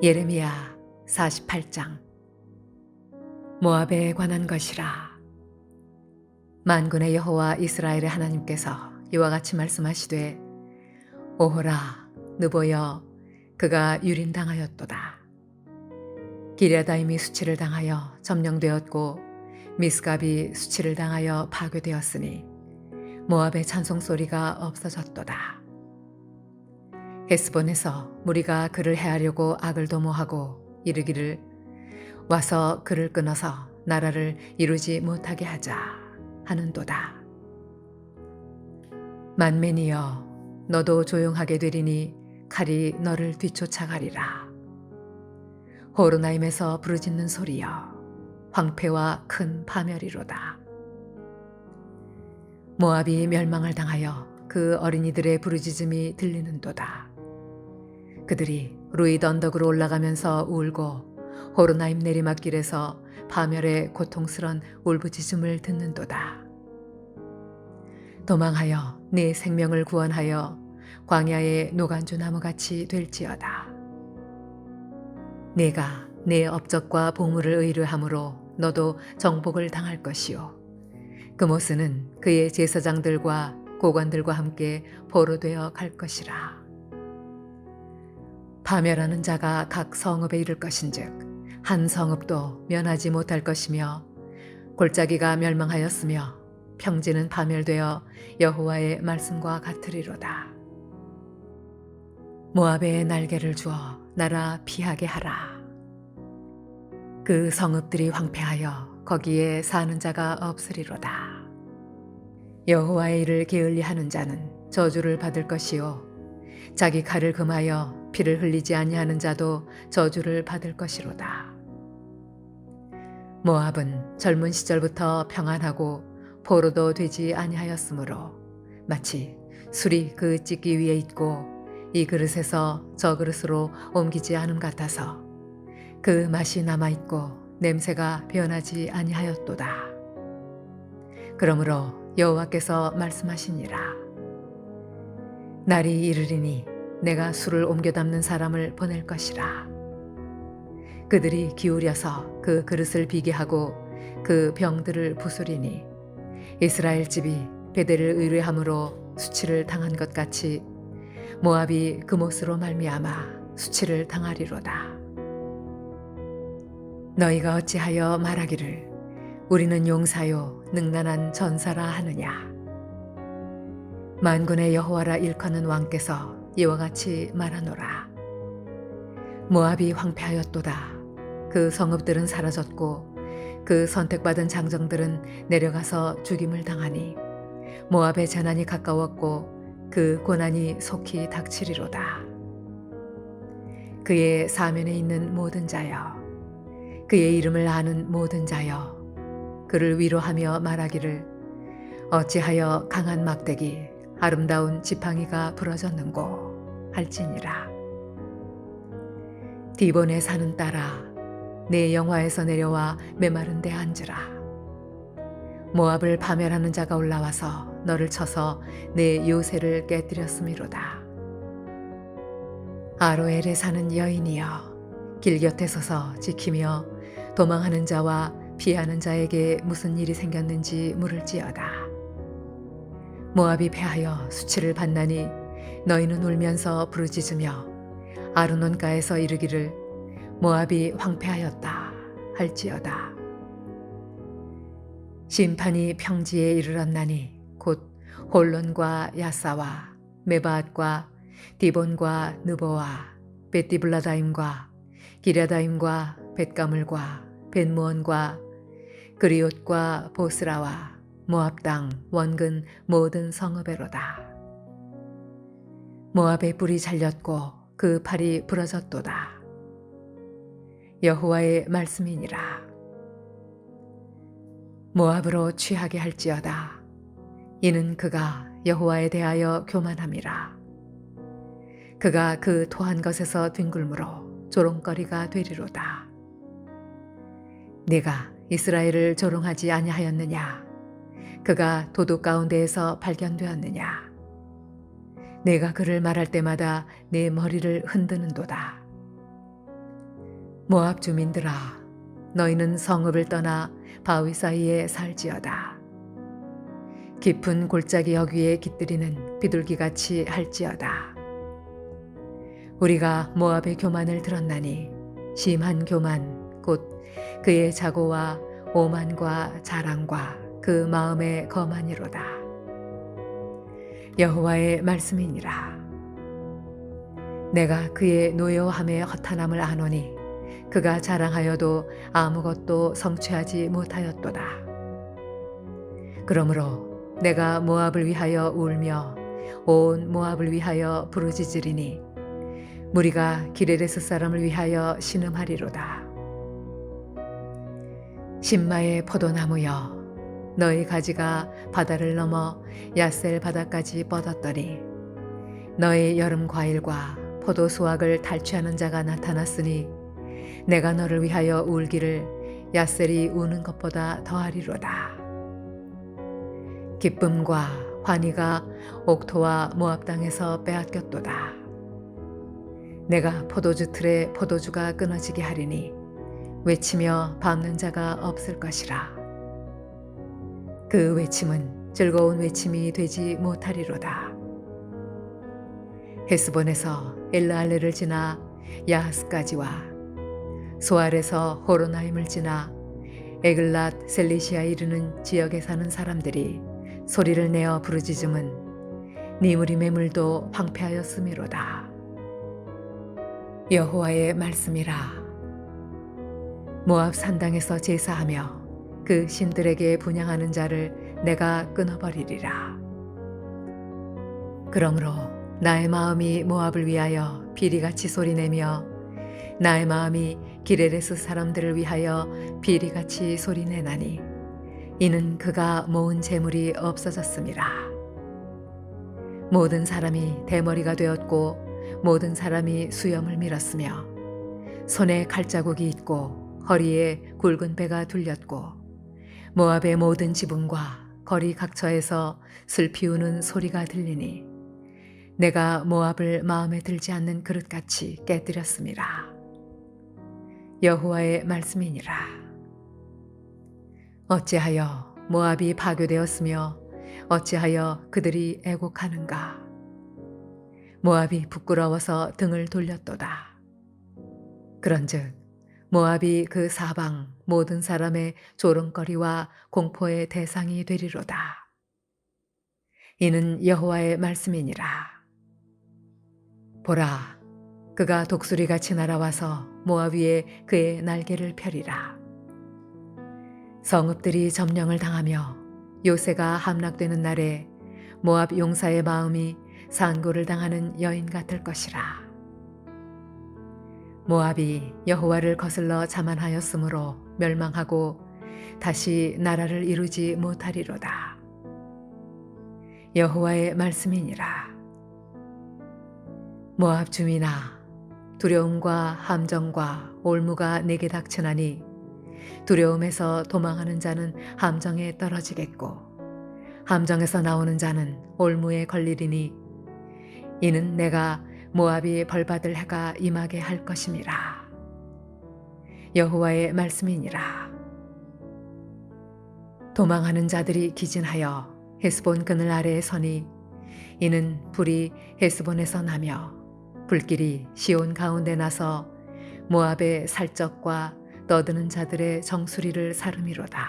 예레미야 48장. 모압에 관한 것이라. 만군의 여호와 이스라엘의 하나님께서 이와 같이 말씀하시되, 오호라 느보여 그가 유린당하였도다. 기랴다임이 수치를 당하여 점령되었고 미스갑이 수치를 당하여 파괴되었으니 모압의 찬송소리가 없어졌도다. 헤스본에서 무리가 그를 해하려고 악을 도모하고 이르기를, 와서 그를 끊어서 나라를 이루지 못하게 하자 하는도다. 만맨이여, 너도 조용하게 되리니 칼이 너를 뒤쫓아가리라. 호르나임에서 부르짖는 소리여, 황폐와 큰 파멸이로다. 모압이 멸망을 당하여 그 어린이들의 부르짖음이 들리는도다. 그들이 루이드 언덕으로 올라가면서 울고 호르나임 내리막길에서 파멸의 고통스런 울부짖음을 듣는도다. 도망하여 네 생명을 구원하여 광야의 노간주 나무같이 될지어다. 내가 내 업적과 보물을 의뢰함으로 너도 정복을 당할 것이요, 그모스는 그의 제사장들과 고관들과 함께 포로되어 갈 것이라. 파멸하는 자가 각 성읍에 이를 것인즉 한 성읍도 면하지 못할 것이며, 골짜기가 멸망하였으며 평지는 파멸되어 여호와의 말씀과 같으리로다. 모압에 날개를 주어 날아 피하게 하라. 그 성읍들이 황폐하여 거기에 사는 자가 없으리로다. 여호와의 일을 게을리하는 자는 저주를 받을 것이요, 자기 칼을 금하여 피를 흘리지 아니하는 자도 저주를 받을 것이로다. 모압은 젊은 시절부터 평안하고 포로도 되지 아니하였으므로 마치 술이 그 찢기 위에 있고 이 그릇에서 저 그릇으로 옮기지 않음 같아서 그 맛이 남아있고 냄새가 변하지 아니하였도다. 그러므로 여호와께서 말씀하시니라. 날이 이르리니 내가 술을 옮겨 담는 사람을 보낼 것이라. 그들이 기울여서 그 그릇을 비게 하고 그 병들을 부수리니 이스라엘 집이 베델을 의뢰함으로 수치를 당한 것 같이 모압이 그못으로 말미암아 수치를 당하리로다. 너희가 어찌하여 말하기를 우리는 용사요 능란한 전사라 하느냐. 만군의 여호와라 일컫는 왕께서 이와 같이 말하노라. 모압이 황폐하였도다. 그 성읍들은 사라졌고 그 선택받은 장정들은 내려가서 죽임을 당하니 모압의 재난이 가까웠고 그 고난이 속히 닥치리로다. 그의 사면에 있는 모든 자여, 그의 이름을 아는 모든 자여, 그를 위로하며 말하기를, 어찌하여 강한 막대기 아름다운 지팡이가 부러졌는고 할지니라. 디본의 산은 따라 내 영화에서 내려와 메마른 데 앉으라. 모압을 파멸하는 자가 올라와서 너를 쳐서 내 요새를 깨뜨렸음이로다. 아로엘에 사는 여인이여, 길 곁에 서서 지키며 도망하는 자와 피하는 자에게 무슨 일이 생겼는지 물을지어다. 모압이 패하여 수치를 받나니 너희는 울면서 부르짖으며 아르논가에서 이르기를, 모압이 황폐하였다 할지어다. 심판이 평지에 이르렀나니 곧 홀론과 야사와 메바앗과 디본과 느보와 벳디블라다임과 기랴다임과 벳가물과 벳무원과 그리옷과 보스라와 모압 땅 원근 모든 성읍에로다. 모압의 뿔이 잘렸고 그 팔이 부러졌도다. 여호와의 말씀이니라. 모압으로 취하게 할지어다. 이는 그가 여호와에 대하여 교만함이라. 그가 그 토한 것에서 뒹굴므로 조롱거리가 되리로다. 내가 이스라엘을 조롱하지 아니하였느냐? 그가 도둑 가운데에서 발견되었느냐? 내가 그를 말할 때마다 내 머리를 흔드는도다. 모압 주민들아, 너희는 성읍을 떠나 바위 사이에 살지어다. 깊은 골짜기 여기에 깃들이는 비둘기같이 할지어다. 우리가 모압의 교만을 들었나니 심한 교만 곧 그의 자고와 오만과 자랑과 그 마음의 거만이로다. 여호와의 말씀이니라. 내가 그의 노여함의 허탄함을 아노니 그가 자랑하여도 아무것도 성취하지 못하였도다. 그러므로 내가 모압을 위하여 울며 온 모압을 위하여 부르짖으리니 무리가 기레레스 사람을 위하여 신음하리로다. 신마의 포도나무여, 너희 가지가 바다를 넘어 야셀 바다까지 뻗었더니 너희 여름 과일과 포도 수확을 탈취하는 자가 나타났으니 내가 너를 위하여 울기를 야셀이 우는 것보다 더하리로다. 기쁨과 환희가 옥토와 모압 땅에서 빼앗겼도다. 내가 포도주 틀에 포도주가 끊어지게 하리니 외치며 밟는 자가 없을 것이라. 그 외침은 즐거운 외침이 되지 못하리로다. 헤스본에서 엘르알레를 지나 야하스까지와 소알에서 호로나임을 지나 에글랏 셀리시아에 이르는 지역에 사는 사람들이 소리를 내어 부르짖음은 니무림의 물도 황폐하였음이로다. 여호와의 말씀이라. 모압 산당에서 제사하며 그 신들에게 분향하는 자를 내가 끊어버리리라. 그러므로 나의 마음이 모압을 위하여 비리같이 소리내며 나의 마음이 기레레스 사람들을 위하여 비리같이 소리내나니 이는 그가 모은 재물이 없어졌음이라. 모든 사람이 대머리가 되었고 모든 사람이 수염을 밀었으며 손에 칼자국이 있고 허리에 굵은 배가 둘렸고 모압의 모든 지붕과 거리 각처에서 슬피 우는 소리가 들리니 내가 모압을 마음에 들지 않는 그릇같이 깨뜨렸음이라. 여호와의 말씀이니라. 어찌하여 모압이 파괴되었으며 어찌하여 그들이 애곡하는가. 모압이 부끄러워서 등을 돌렸도다. 그런즉 모압이 그 사방 모든 사람의 조롱거리와 공포의 대상이 되리로다. 이는 여호와의 말씀이니라. 보라, 그가 독수리같이 날아와서 모압 위에 그의 날개를 펴리라. 성읍들이 점령을 당하며 요새가 함락되는 날에 모압 용사의 마음이 산고를 당하는 여인 같을 것이라. 모압이 여호와를 거슬러 자만하였으므로 멸망하고 다시 나라를 이루지 못하리로다. 여호와의 말씀이니라. 모압 주민아, 두려움과 함정과 올무가 내게 닥치나니 두려움에서 도망하는 자는 함정에 떨어지겠고 함정에서 나오는 자는 올무에 걸리리니 이는 내가 모압이 벌받을 해가 임하게 할 것임이라. 여호와의 말씀이니라. 도망하는 자들이 기진하여 헤스본 그늘 아래에 서니 이는 불이 헤스본에서 나며 불길이 시온 가운데 나서 모압의 살적과 떠드는 자들의 정수리를 사름이로다.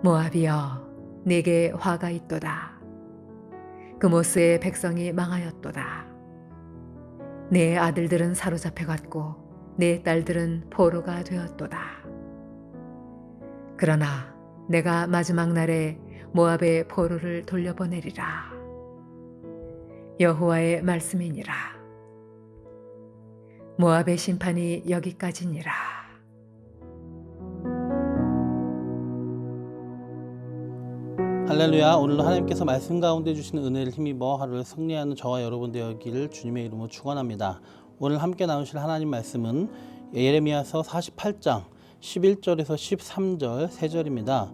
모압이여, 네게 화가 있도다. 그모스의 백성이 망하였도다. 내 아들들은 사로잡혀갔고 내 딸들은 포로가 되었도다. 그러나 내가 마지막 날에 모압의 포로를 돌려보내리라. 여호와의 말씀이니라. 모압의 심판이 여기까지니라. 할렐루야. 오늘도 하나님께서 말씀 가운데 주시는 은혜를 힘입어 하루를 승리하는 저와 여러분 되었기를 주님의 이름으로 축원합니다. 오늘 함께 나누실 하나님 말씀은 예레미야서 48장 11절에서 13절 3절입니다.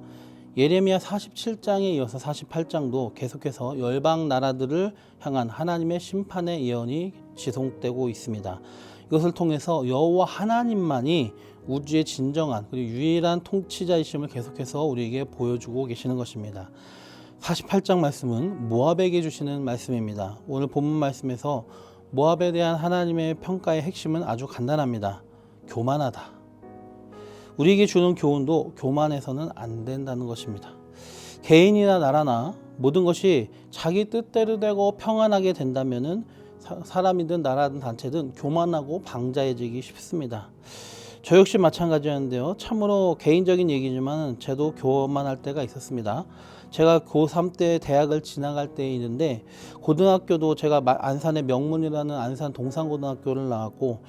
예레미야 47장에 이어서 48장도 계속해서 열방 나라들을 향한 하나님의 심판의 예언이 지속되고 있습니다. 이것을 통해서 여호와 하나님만이 우주의 진정한 그리고 유일한 통치자이심을 계속해서 우리에게 보여주고 계시는 것입니다. 48장 말씀은 모압에게 주시는 말씀입니다. 오늘 본문 말씀에서 모압에 대한 하나님의 평가의 핵심은 아주 간단합니다. 교만하다. 우리에게 주는 교훈도 교만해서는 안 된다는 것입니다. 개인이나 나라나 모든 것이 자기 뜻대로 되고 평안하게 된다면은 사람이든 나라든 단체든 교만하고 방자해지기 쉽습니다. 저 역시 마찬가지였는데요. 참으로 개인적인 얘기지만 저도 교만할 때가 있었습니다. 제가 고3 때 대학을 지나갈 때에 있는데 고등학교도 제가 안산의 명문이라는 안산 동산고등학교를 나왔고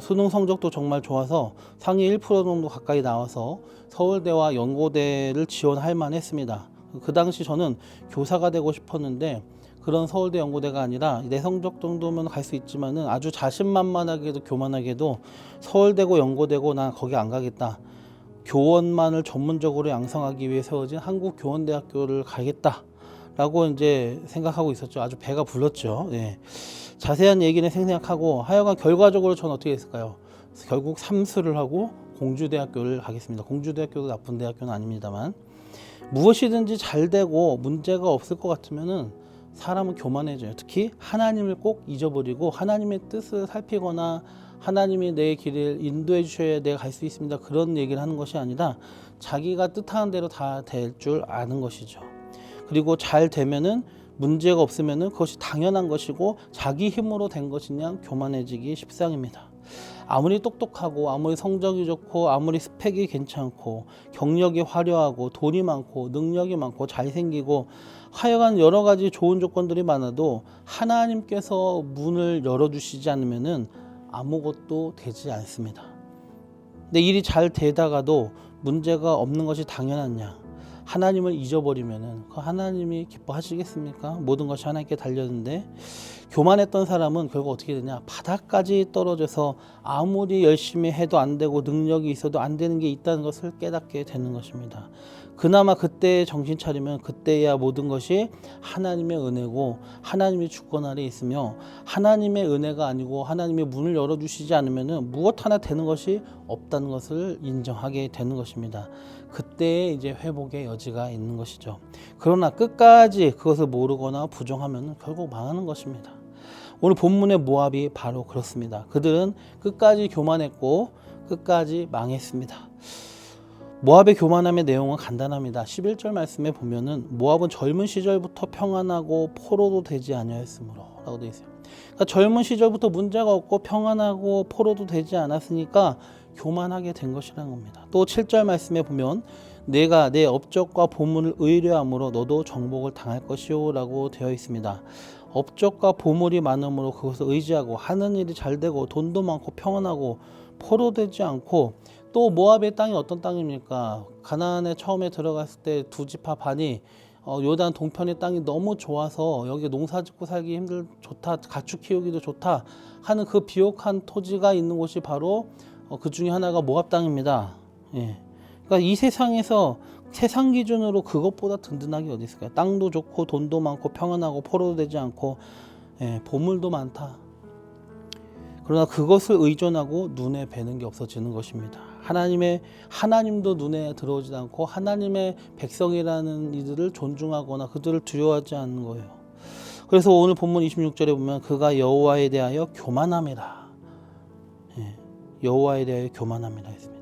수능 성적도 정말 좋아서 상위 1% 정도 가까이 나와서 서울대와 연고대를 지원할 만했습니다. 그 당시 저는 교사가 되고 싶었는데 그런 서울대 연고대가 아니라 내 성적 정도면 갈 수 있지만은 아주 자신만만하게도 교만하게도 서울대고 연고대고 난 거기 안 가겠다. 교원만을 전문적으로 양성하기 위해 세워진 한국교원대학교를 가겠다라고 이제 생각하고 있었죠. 아주 배가 불렀죠. 예. 자세한 얘기는 생략하고 하여간 결과적으로 저는 어떻게 했을까요? 결국 삼수를 하고 공주대학교를 가겠습니다. 공주대학교도 나쁜 대학교는 아닙니다만 무엇이든지 잘 되고 문제가 없을 것 같으면은 사람은 교만해져요. 특히 하나님을 꼭 잊어버리고 하나님의 뜻을 살피거나 하나님이 내 길을 인도해 주셔야 내가 갈 수 있습니다. 그런 얘기를 하는 것이 아니라 자기가 뜻하는 대로 다 될 줄 아는 것이죠. 그리고 잘 되면은 문제가 없으면은 그것이 당연한 것이고 자기 힘으로 된 것이냐 교만해지기 십상입니다. 아무리 똑똑하고 아무리 성적이 좋고 아무리 스펙이 괜찮고 경력이 화려하고 돈이 많고 능력이 많고 잘생기고 하여간 여러 가지 좋은 조건들이 많아도 하나님께서 문을 열어주시지 않으면은 아무것도 되지 않습니다. 근데 일이 잘 되다가도 문제가 없는 것이 당연하냐? 하나님을 잊어버리면은 그 하나님이 기뻐하시겠습니까? 모든 것이 하나님께 달렸는데 교만했던 사람은 결국 어떻게 되냐? 바닥까지 떨어져서 아무리 열심히 해도 안 되고 능력이 있어도 안 되는 게 있다는 것을 깨닫게 되는 것입니다. 그나마 그때 정신 차리면 그때야 모든 것이 하나님의 은혜고 하나님의 주권 아래 있으며 하나님의 은혜가 아니고 하나님의 문을 열어주시지 않으면 무엇 하나 되는 것이 없다는 것을 인정하게 되는 것입니다. 그때 이제 회복의 여지가 있는 것이죠. 그러나 끝까지 그것을 모르거나 부정하면 결국 망하는 것입니다. 오늘 본문의 모압이 바로 그렇습니다. 그들은 끝까지 교만했고 끝까지 망했습니다. 모압의 교만함의 내용은 간단합니다. 11절 말씀에 보면은 모압은 젊은 시절부터 평안하고 포로도 되지 아니하였으므로 라고 되어 있어요. 그러니까 젊은 시절부터 문제가 없고 평안하고 포로도 되지 않았으니까 교만하게 된 것이라는 겁니다. 또 7절 말씀에 보면 내가 내 업적과 보물을 의뢰함으로 너도 정복을 당할 것이오 라고 되어 있습니다. 업적과 보물이 많으므로 그것을 의지하고 하는 일이 잘 되고 돈도 많고 평안하고 포로되지 않고 또 모압의 땅이 어떤 땅입니까? 가나안에 처음에 들어갔을 때 두 지파 반이 요단 동편의 땅이 너무 좋아서 여기 농사 짓고 살기 좋다, 가축 키우기도 좋다 하는 그 비옥한 토지가 있는 곳이 바로 그 중에 하나가 모압 땅입니다. 예. 그러니까 이 세상에서 세상 기준으로 그것보다 든든하게 어디 있을까요? 땅도 좋고 돈도 많고 평안하고 포로도 되지 않고 보물도 많다. 그러나 그것을 의존하고 눈에 뵈는 게 없어지는 것입니다. 하나님도 눈에 들어오지 않고 하나님의 백성이라는 이들을 존중하거나 그들을 두려워하지 않는 거예요. 그래서 오늘 본문 26절에 보면 그가 여호와에 대하여 교만함이라. 여호와에 대하여 교만함이라 했습니다.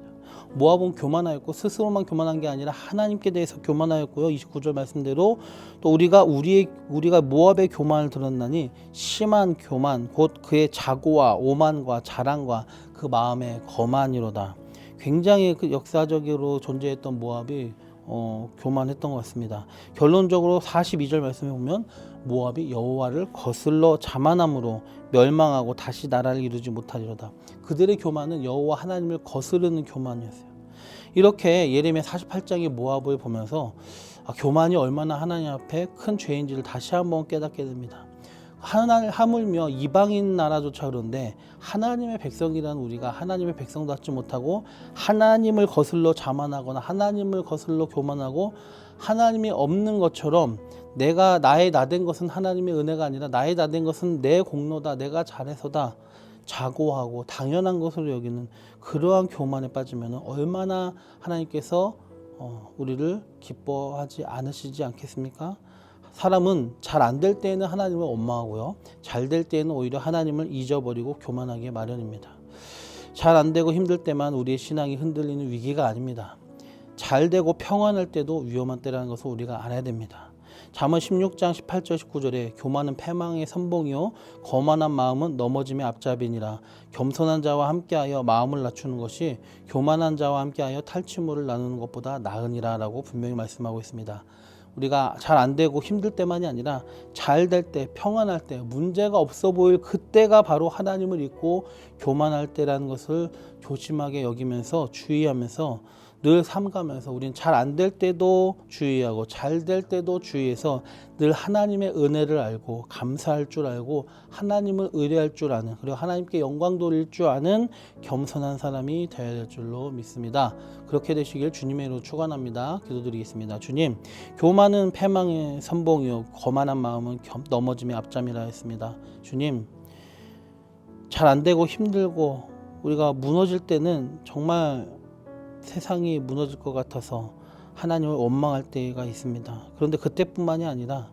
모압은 교만하였고 스스로만 교만한 게 아니라 하나님께 대해서 교만하였고요. 29절 말씀대로 또 우리가 모압의 교만을 들었나니 심한 교만 곧 그의 자고와 오만과 자랑과 그 마음의 거만이로다. 굉장히 그 역사적으로 존재했던 모압이 교만했던 것 같습니다. 결론적으로 42절 말씀에 보면 모압이 여호와를 거슬러 자만함으로 멸망하고 다시 나라를 이루지 못하리로다. 그들의 교만은 여호와 하나님을 거스르는 교만이었어요. 이렇게 예레미야 48장의 모압을 보면서 교만이 얼마나 하나님 앞에 큰 죄인지를 다시 한번 깨닫게 됩니다. 하물며 이방인 나라조차 그런데 하나님의 백성이라는 우리가 하나님의 백성답지 못하고 하나님을 거슬러 자만하거나 하나님을 거슬러 교만하고 하나님이 없는 것처럼 나의 나된 것은 하나님의 은혜가 아니라 나의 나된 것은 내 공로다, 내가 잘해서다, 자고하고 당연한 것으로 여기는 그러한 교만에 빠지면 얼마나 하나님께서 우리를 기뻐하지 않으시지 않겠습니까? 사람은 잘 안 될 때에는 하나님을 원망하고요, 잘 될 때에는 오히려 하나님을 잊어버리고 교만하기 마련입니다. 잘 안 되고 힘들 때만 우리의 신앙이 흔들리는 위기가 아닙니다. 잘 되고 평안할 때도 위험한 때라는 것을 우리가 알아야 됩니다. 잠언 16장 18절 19절에 교만은 패망의 선봉이요 거만한 마음은 넘어짐의 앞잡이니라. 겸손한 자와 함께하여 마음을 낮추는 것이 교만한 자와 함께하여 탈취물을 나누는 것보다 나으니라 라고 분명히 말씀하고 있습니다. 우리가 잘 안 되고 힘들 때만이 아니라 잘 될 때, 평안할 때, 문제가 없어 보일 그때가 바로 하나님을 잊고 교만할 때라는 것을 조심하게 여기면서 주의하면서 늘 삼가면서 우리는 잘 안 될 때도 주의하고 잘 될 때도 주의해서 늘 하나님의 은혜를 알고 감사할 줄 알고 하나님을 의뢰할 줄 아는, 그리고 하나님께 영광 돌릴 줄 아는 겸손한 사람이 되어야 될 줄로 믿습니다. 그렇게 되시길 주님의 이름으로 축원합니다. 기도드리겠습니다. 주님, 교만은 패망의 선봉이요 거만한 마음은 넘어짐의 앞잠이라 했습니다. 주님, 잘 안 되고 힘들고 우리가 무너질 때는 정말 세상이 무너질 것 같아서 하나님을 원망할 때가 있습니다. 그런데 그때뿐만이 아니라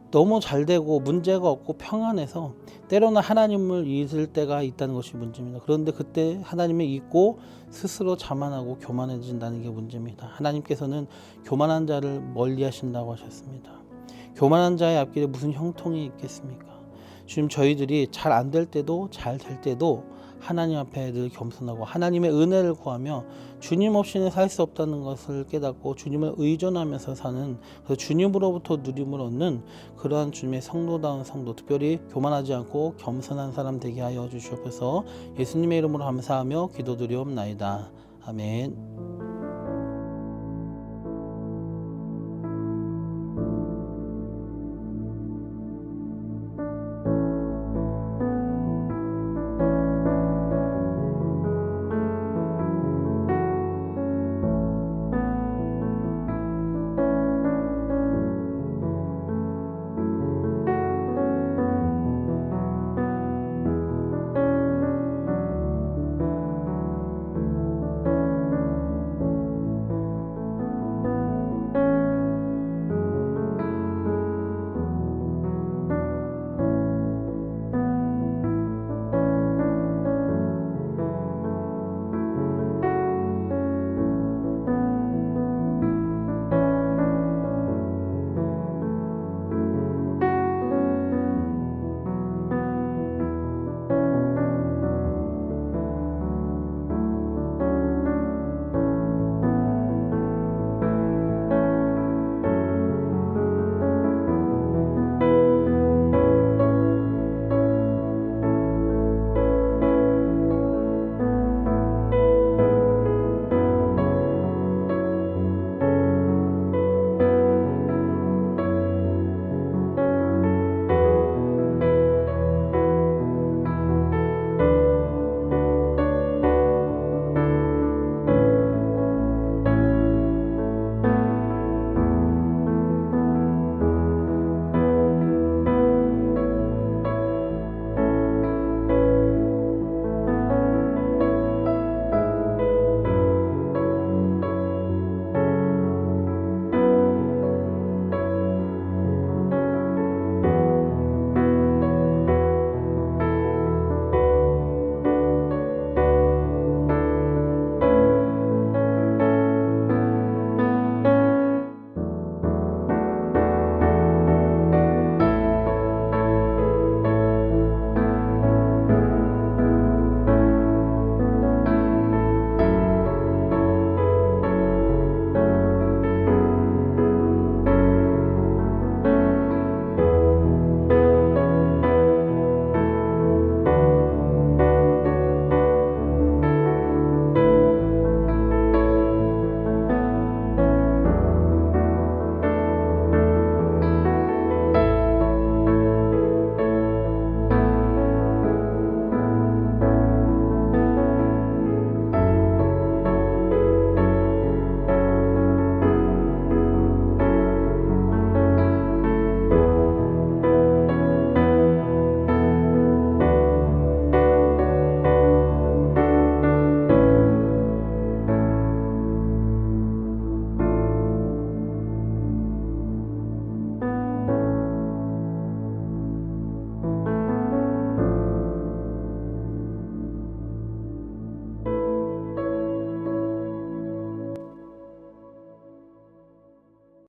너무 잘 되고 문제가 없고 평안해서 때로는 하나님을 잊을 때가 있다는 것이 문제입니다. 그런데 그때 하나님을 잊고 스스로 자만하고 교만해진다는 게 문제입니다. 하나님께서는 교만한 자를 멀리 하신다고 하셨습니다. 교만한 자의 앞길에 무슨 형통이 있겠습니까? 지금 저희들이 잘 안 될 때도 잘 될 때도 하나님 앞에 늘 겸손하고 하나님의 은혜를 구하며 주님 없이는 살 수 없다는 것을 깨닫고 주님을 의존하면서 사는, 그래서 주님으로부터 누림을 얻는 그러한 주님의 성도다운 성도, 특별히 교만하지 않고 겸손한 사람 되게 하여 주시옵소서. 예수님의 이름으로 감사하며 기도드리옵나이다. 아멘.